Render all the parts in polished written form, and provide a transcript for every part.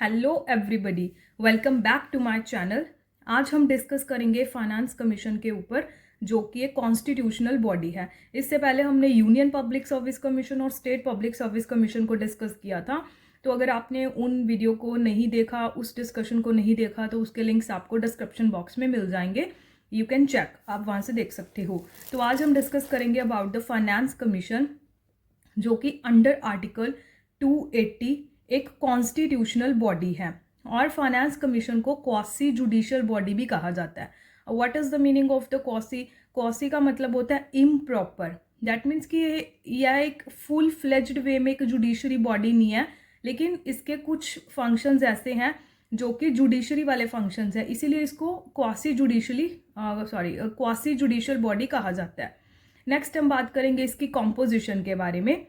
Hello everybody, welcome back to my channel. आज हम discuss करेंगे फाइनेंस कमीशन के ऊपर, जो कि एक कॉन्स्टिट्यूशनल बॉडी है। इससे पहले हमने यूनियन पब्लिक सर्विस कमीशन और स्टेट पब्लिक सर्विस कमीशन को डिस्कस किया था। तो अगर आपने उन वीडियो को नहीं देखा, उस डिस्कशन को नहीं देखा, तो उसके लिंक्स आपको डिस्क्रिप्शन बॉक्स में मिल जाएंगे। यू कैन चेक, आप वहाँ से देख सकते हो। तो आज हम डिस्कस करेंगे अबाउट द फाइनेंस कमीशन, जो कि अंडर आर्टिकल 280 एक कॉन्स्टिट्यूशनल बॉडी है। और फाइनेंस कमीशन को क्वासी जुडिशियल बॉडी भी कहा जाता है। What is the meaning of the quasi? Quasi का मतलब होता है इम्प्रॉपर। दैट मीन्स कि यह एक फुल फ्लेज्ड वे में एक जुडिशरी बॉडी नहीं है, लेकिन इसके कुछ फंक्शंस ऐसे हैं जो कि जुडिशरी वाले फंक्शंस हैं, इसीलिए इसको क्वासी जुडिशियल बॉडी कहा जाता है। नेक्स्ट हम बात करेंगे इसकी कॉम्पोजिशन के बारे में।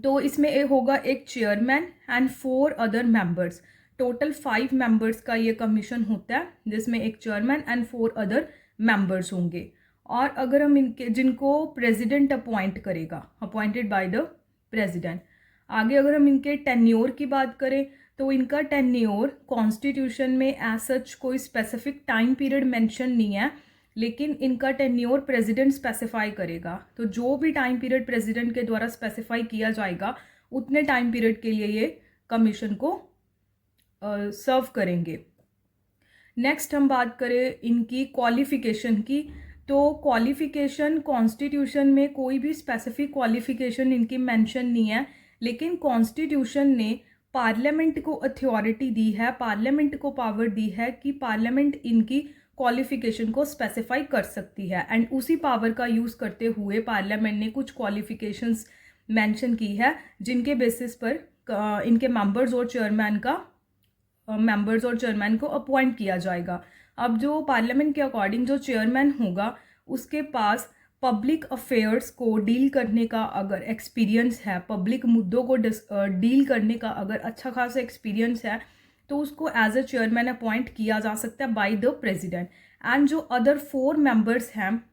तो इसमें होगा एक chairman and 4 other members. Total 5 members का ये कमीशन होता है, जिसमें एक चेयरमैन एंड 4 अदर मेंबर्स होंगे। और अगर हम इनके जिनको प्रेसिडेंट अपॉइंट करेगा, अपॉइंटेड बाय द प्रेसिडेंट। आगे अगर हम इनके टेन्योर की बात करें, तो इनका टेन्योर कॉन्स्टिट्यूशन में एज सच कोई स्पेसिफिक टाइम पीरियड मेंशन नहीं है, लेकिन इनका टेन्योर प्रेसिडेंट स्पेसिफाई करेगा। तो जो भी टाइम पीरियड प्रेसिडेंट के द्वारा स्पेसिफाई किया जाएगा, उतने टाइम पीरियड के लिए ये कमीशन को सर्व करेंगे। नेक्स्ट हम बात करें इनकी क्वालिफिकेशन की। तो क्वालिफिकेशन कॉन्स्टिट्यूशन में कोई भी स्पेसिफिक क्वालिफिकेशन इनकी मेंशन नहीं है, लेकिन कॉन्स्टिट्यूशन ने पार्लियामेंट को अथॉरिटी दी है, पार्लियामेंट को पावर दी है कि पार्लियामेंट इनकी क्वालिफिकेशन को स्पेसिफाई कर सकती है। एंड उसी पावर का यूज़ करते हुए पार्लियामेंट ने कुछ क्वालिफिकेशंस मेंशन की है, जिनके बेसिस पर इनके मेंबर्स और चेयरमैन को अपॉइंट किया जाएगा। अब जो पार्लियामेंट के अकॉर्डिंग जो चेयरमैन होगा, उसके पास पब्लिक अफेयर्स को डील करने का अगर एक्सपीरियंस है, पब्लिक मुद्दों को डील करने का अगर अच्छा खासा एक्सपीरियंस है, तो उसको एज अ चेयरमैन अपॉइंट किया जा सकता है बाय द प्रेसिडेंट। एंड जो अदर 4 मेंबर्स हैं,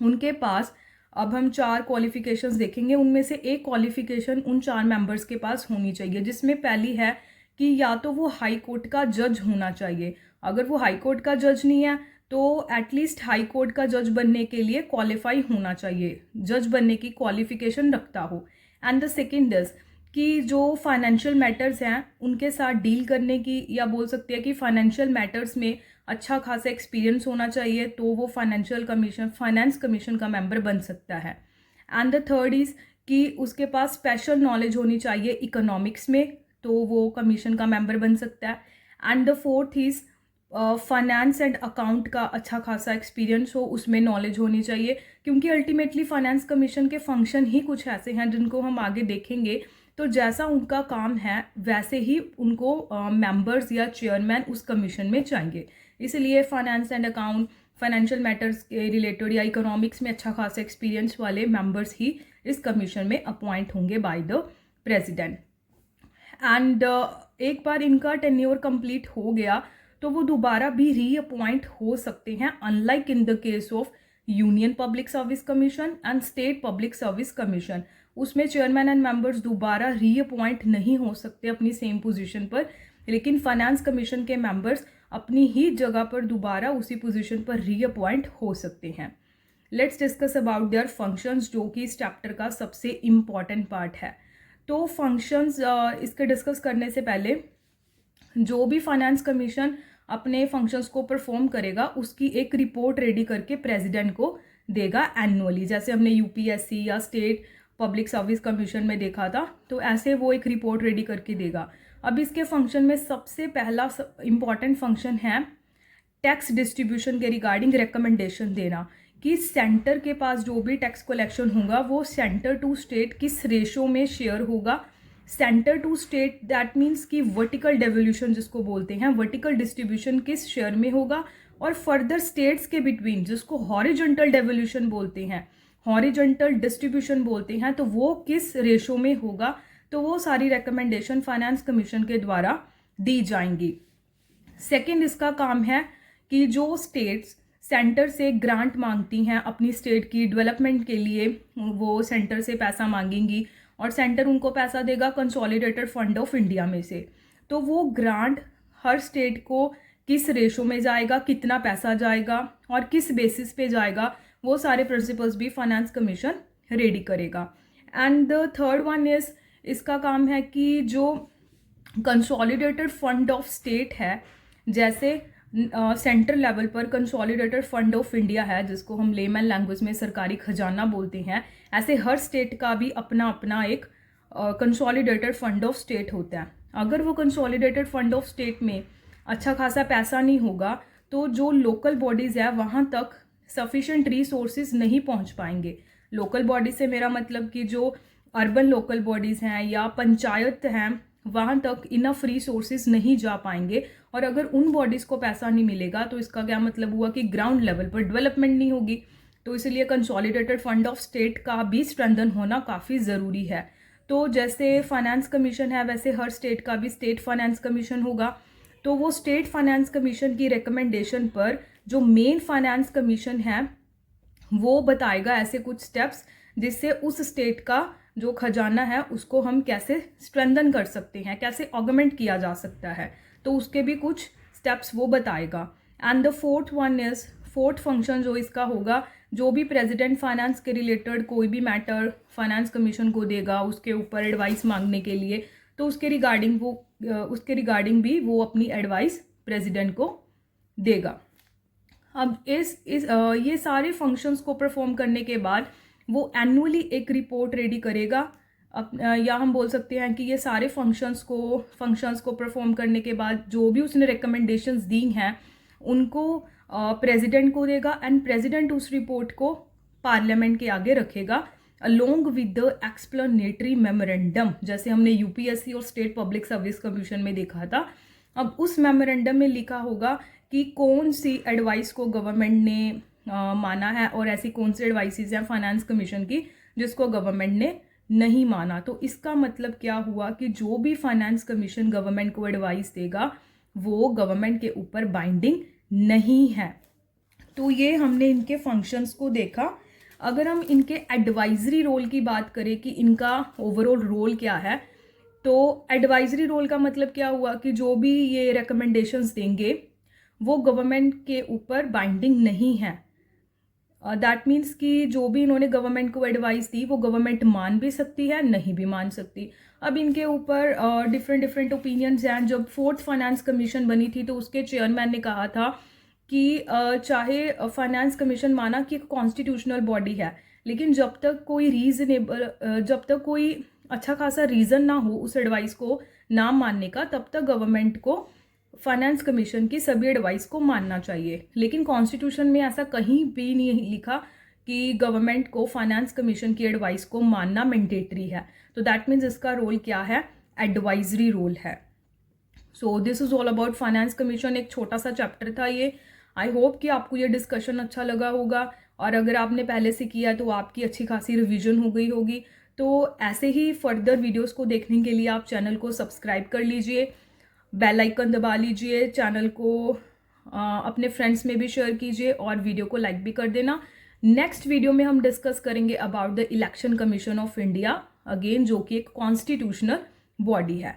उनके पास अब हम 4 क्वालिफिकेशंस देखेंगे। उनमें से एक क्वालिफिकेशन उन 4 मेंबर्स के पास होनी चाहिए, जिसमें पहली है कि या तो वो हाई कोर्ट का जज होना चाहिए। अगर वो हाई कोर्ट का जज नहीं है, तो एटलीस्ट हाई कोर्ट का जज बनने के लिए क्वालिफाई होना चाहिए, जज बनने की क्वालिफिकेशन रखता हो। एंड द सेकेंड इज कि जो फाइनेंशियल मैटर्स हैं उनके साथ डील करने की, या बोल सकते हैं कि फाइनेंशियल मैटर्स में अच्छा खासा एक्सपीरियंस होना चाहिए, तो वो फाइनेंस कमीशन का मेंबर बन सकता है। एंड द थर्ड इज़ कि उसके पास स्पेशल नॉलेज होनी चाहिए इकोनॉमिक्स में, तो वो कमीशन का मेंबर बन सकता है। And the fourth is finance and account का अच्छा खासा एक्सपीरियंस हो, उसमें नॉलेज होनी चाहिए, क्योंकि अल्टीमेटली फाइनेंस कमीशन के फंक्शन ही कुछ ऐसे हैं जिनको हम आगे देखेंगे। तो जैसा उनका काम है, वैसे ही उनको मेंबर्स या चेयरमैन उस कमीशन में चाहिए। इसलिए finance and account, financial matters के रिलेटेड या इकोनॉमिक्स में अच्छा खासा एक्सपीरियंस वाले मेंबर्स ही इस कमीशन में अपॉइंट होंगे बाय द प्रेसिडेंट। एंड एक बार इनका टेन्योर कंप्लीट हो गया, तो वो दोबारा भी रीअपॉइंट हो सकते हैं, unlike in the case of union public service commission and state public service commission. उसमें चेयरमैन एंड मेंबर्स दोबारा रीअपॉइंट नहीं हो सकते अपनी सेम पोजीशन पर, लेकिन फाइनेंस कमीशन के मेंबर्स अपनी ही जगह पर दोबारा उसी पोजीशन पर रीअपॉइंट हो सकते हैं। Let's discuss about their functions, जो कि इस चैप्टर का सबसे इम्पॉर्टेंट पार्ट है। तो फंक्शंस इसके डिस्कस करने से पहले, जो भी फाइनेंस कमीशन अपने फंक्शंस को परफॉर्म करेगा, उसकी एक रिपोर्ट रेडी करके प्रेसिडेंट को देगा एनुअली। जैसे हमने यूपीएससी या स्टेट पब्लिक सर्विस कमीशन में देखा था, तो ऐसे वो एक रिपोर्ट रेडी करके देगा। अब इसके फंक्शन में सबसे पहला इम्पॉर्टेंट फंक्शन है टैक्स डिस्ट्रीब्यूशन के रिगार्डिंग रिकमेंडेशन देना, कि सेंटर के पास जो भी टैक्स कलेक्शन होगा, वो सेंटर टू स्टेट किस रेशो में शेयर होगा। Centre to state that means कि वर्टिकल डेवोल्यूशन जिसको बोलते हैं, वर्टिकल डिस्ट्रीब्यूशन किस शेयर में होगा, और फर्दर स्टेट्स के बिटवीन जिसको हॉरिजॉन्टल डेवोल्यूशन बोलते हैं, हॉरिजॉन्टल डिस्ट्रीब्यूशन बोलते हैं, तो वो किस रेशो में होगा। तो वो सारी रिकमेंडेशन फाइनेंस कमीशन के द्वारा दी जाएंगी। सेकेंड इसका काम है कि जो स्टेट्स सेंटर से ग्रांट मांगती हैं अपनी स्टेट की डेवलपमेंट के लिए, वो सेंटर से पैसा मांगेंगी और सेंटर उनको पैसा देगा कंसोलिडेटेड फंड ऑफ इंडिया में से। तो वो ग्रांट हर स्टेट को किस रेशो में जाएगा, कितना पैसा जाएगा और किस बेसिस पे जाएगा, वो सारे प्रिंसिपल्स भी फाइनेंस कमीशन रेडी करेगा। And the third one is, इसका काम है कि जो कंसोलिडेटेड फंड ऑफ स्टेट है, जैसे सेंट्रल लेवल पर कंसोलिडेटेड फंड ऑफ इंडिया है जिसको हम लेमन लैंग्वेज में सरकारी खजाना बोलते हैं, ऐसे हर स्टेट का भी अपना अपना एक कंसोलिडेटेड फंड ऑफ स्टेट होता है। अगर वो कंसोलिडेटेड फंड ऑफ स्टेट में अच्छा खासा पैसा नहीं होगा तो जो लोकल बॉडीज़ है वहाँ तक सफिशेंट रिसोर्सेज नहीं पहुँच पाएंगे। लोकल बॉडी से मेरा मतलब कि जो अर्बन लोकल बॉडीज़ हैं या पंचायत हैं वहाँ तक इनफ रिसोर्सेज नहीं जा पाएंगे, और अगर उन बॉडीज़ को पैसा नहीं मिलेगा तो इसका क्या मतलब हुआ कि ग्राउंड लेवल पर डेवलपमेंट नहीं होगी। तो इसलिए कंसोलिडेटेड फंड ऑफ स्टेट का भी स्ट्रेंथन होना काफ़ी ज़रूरी है। तो जैसे फाइनेंस कमीशन है वैसे हर स्टेट का भी स्टेट फाइनेंस कमीशन होगा। तो वो स्टेट फाइनेंस कमीशन की रिकमेंडेशन पर जो मेन फाइनेंस कमीशन है वो बताएगा ऐसे कुछ स्टेप्स जिससे उस स्टेट का जो खजाना है उसको हम कैसे स्ट्रेंथन कर सकते हैं, कैसे ऑगमेंट किया जा सकता है, तो उसके भी कुछ स्टेप्स वो बताएगा। And the fourth one is, fourth function जो इसका होगा, जो भी प्रेसिडेंट फाइनेंस के रिलेटेड कोई भी मैटर फाइनेंस कमीशन को देगा उसके ऊपर एडवाइस मांगने के लिए, तो उसके रिगार्डिंग भी वो अपनी एडवाइस प्रेसिडेंट को देगा। अब ये सारे फंक्शंस को परफॉर्म करने के बाद वो एनुअली एक रिपोर्ट रेडी करेगा। या हम बोल सकते हैं कि ये सारे फंक्शंस को परफॉर्म करने के बाद जो भी उसने रिकमेंडेशंस दी हैं उनको प्रेसिडेंट को देगा, एंड प्रेसिडेंट उस रिपोर्ट को पार्लियामेंट के आगे रखेगा along with the explanatory memorandum, जैसे हमने यूपीएससी और स्टेट पब्लिक सर्विस कमीशन में देखा था। अब उस मेमोरेंडम में लिखा होगा कि कौन सी एडवाइस को गवर्नमेंट ने माना है और ऐसी कौन सी एडवाइसेस हैं फाइनेंस कमीशन की जिसको गवर्नमेंट ने नहीं माना। तो इसका मतलब क्या हुआ कि जो भी फाइनेंस कमीशन गवर्नमेंट को एडवाइस देगा वो गवर्नमेंट के ऊपर बाइंडिंग नहीं है। तो ये हमने इनके फंक्शंस को देखा। अगर हम इनके एडवाइजरी रोल की बात करें कि इनका ओवरऑल रोल क्या है, तो एडवाइजरी रोल का मतलब क्या हुआ कि जो भी ये रिकमेंडेशंस देंगे वो गवर्नमेंट के ऊपर बाइंडिंग नहीं है। दैट मीन्स कि जो भी इन्होंने गवर्नमेंट को एडवाइस दी वो गवर्नमेंट मान भी सकती है, नहीं भी मान सकती। अब इनके ऊपर डिफरेंट ओपिनियंस हैं। जब फोर्थ फाइनेंस कमीशन बनी थी तो उसके चेयरमैन ने कहा था कि चाहे फाइनेंस कमीशन माना कि एक कॉन्स्टिट्यूशनल बॉडी है, लेकिन जब तक कोई अच्छा खासा रीज़न ना हो उस एडवाइस को ना मानने का, तब तक गवर्नमेंट को फाइनेंस कमीशन की सभी एडवाइस को मानना चाहिए। लेकिन कॉन्स्टिट्यूशन में ऐसा कहीं भी नहीं लिखा कि गवर्नमेंट को फाइनेंस कमीशन की एडवाइस को मानना मैंडेटरी है। तो दैट मीन्स इसका रोल क्या है, एडवाइजरी रोल है। So this is all about finance commission. एक छोटा सा चैप्टर था ये। आई होप कि आपको ये डिस्कशन अच्छा लगा होगा, और अगर आपने पहले से किया तो आपकी अच्छी खासी रिवीजन हो गई होगी। तो ऐसे ही फर्दर वीडियोस को देखने के लिए आप चैनल को सब्सक्राइब कर लीजिए, बेल आइकन दबा लीजिए, चैनल को अपने फ्रेंड्स में भी शेयर कीजिए और वीडियो को लाइक भी कर देना। नेक्स्ट वीडियो में हम डिस्कस करेंगे about the election commission of India, again जो कि एक कॉन्स्टिट्यूशनल बॉडी है।